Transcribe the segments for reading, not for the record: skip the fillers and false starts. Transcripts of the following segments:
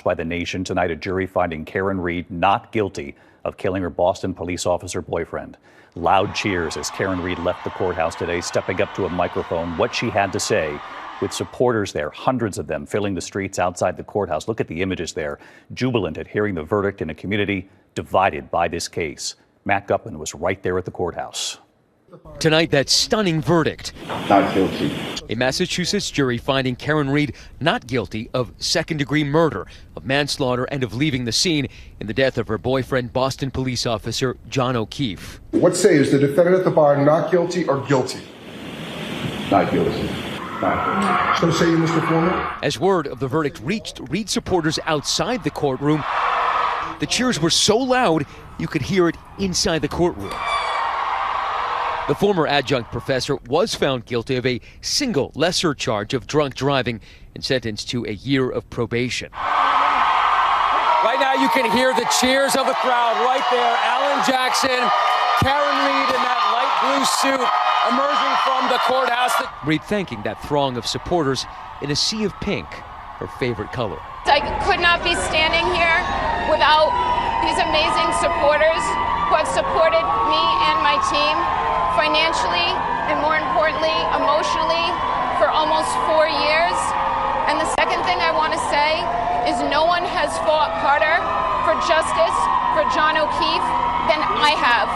By the nation tonight, a jury finding Karen Read not guilty of killing her Boston police officer boyfriend. Loud cheers as Karen Read left the courthouse today, stepping up to a microphone, what she had to say, with supporters there, hundreds of them filling the streets outside the courthouse. Look at the images there, jubilant at hearing the verdict in a community divided by this case. Matt Gutman was right there at the courthouse. Tonight, that stunning verdict. Not guilty. A Massachusetts jury finding Karen Read not guilty of second-degree murder, of manslaughter, and of leaving the scene in the death of her boyfriend, Boston police officer John O'Keefe. What say, is the defendant at the bar not guilty or guilty? Not guilty. Not guilty. So say you, Mr. Foreman? As word of the verdict reached Read supporters outside the courtroom, the cheers were so loud you could hear it inside the courtroom. The former adjunct professor was found guilty of a single lesser charge of drunk driving and sentenced to a year of probation. Right now you can hear the cheers of the crowd right there. Alan Jackson, Karen Read in that light blue suit emerging from the courthouse. Read thanking that throng of supporters in a sea of pink, her favorite color. I could not be standing here without these amazing supporters who have supported me and my team financially and, more importantly, emotionally for almost 4 years. And the second thing I want to say is no one has fought harder for justice for John O'Keefe than I have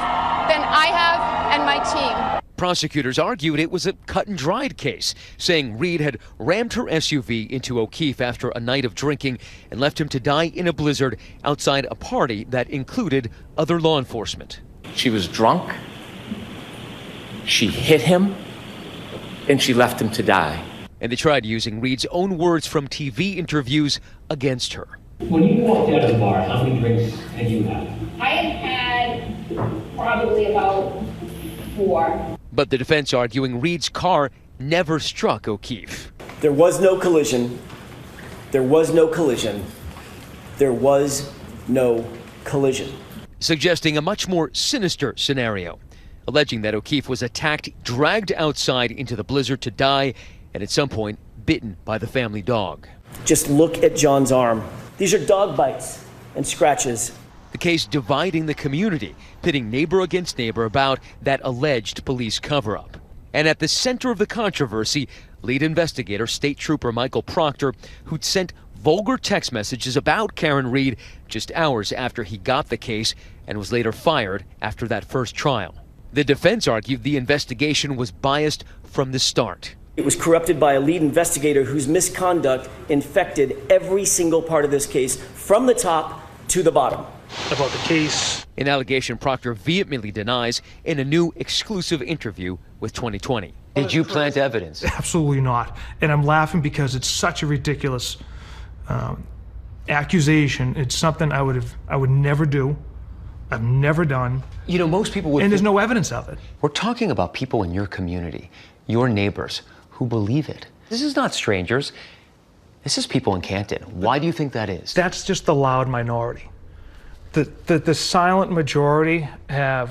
and my team. Prosecutors argued it was a cut-and-dried case, saying Read had rammed her SUV into O'Keefe after a night of drinking and left him to die in a blizzard outside a party that included other law enforcement. She was drunk, she hit him, and she left him to die. And they tried using Read's own words from TV interviews against her. When you walked out of the bar, how many drinks had you had? I have had probably about 4. But the defense arguing Read's car never struck O'Keefe. There was no collision. There was no collision. There was no collision. Suggesting a much more sinister scenario, alleging that O'Keefe was attacked, dragged outside into the blizzard to die, and at some point bitten by the family dog. Just look at John's arm. These are dog bites and scratches. The case dividing the community, pitting neighbor against neighbor about that alleged police cover-up. And at the center of the controversy, lead investigator State Trooper Michael Proctor, who'd sent vulgar text messages about Karen Read just hours after he got the case and was later fired after that first trial. The defense argued the investigation was biased from the start. It was corrupted by a lead investigator whose misconduct infected every single part of this case from the top to the bottom. About the case. An allegation Proctor vehemently denies in a new exclusive interview with 2020. Did you plant evidence? Absolutely not. And I'm laughing because it's such a ridiculous accusation. It's something I would never do. I've never done. You know, most people would. And there's no evidence of it. We're talking about people in your community, your neighbors, who believe it. This is not strangers. This is people in Canton. Why do you think that is? That's just the loud minority. The silent majority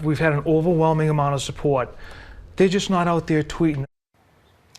we've had an overwhelming amount of support. They're just not out there tweeting.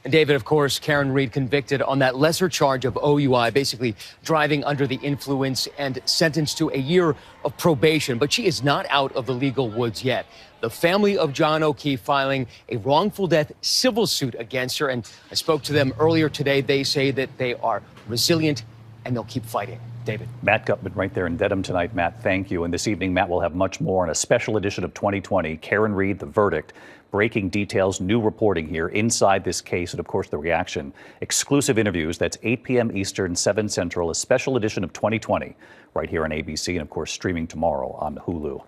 David, of course, Karen Read convicted on that lesser charge of OUI, basically driving under the influence, and sentenced to a year of probation. But she is not out of the legal woods yet. The family of John O'Keefe filing a wrongful death civil suit against her. And I spoke to them earlier today. They say that they are resilient and they'll keep fighting. David. Matt Gutman right there in Dedham tonight. Matt, thank you. And this evening, Matt will have much more on a special edition of 2020. Karen Read, the verdict, breaking details, new reporting here inside this case, and of course the reaction. Exclusive interviews. That's 8 p.m. Eastern, 7 Central, a special edition of 2020 right here on ABC, and of course streaming tomorrow on Hulu.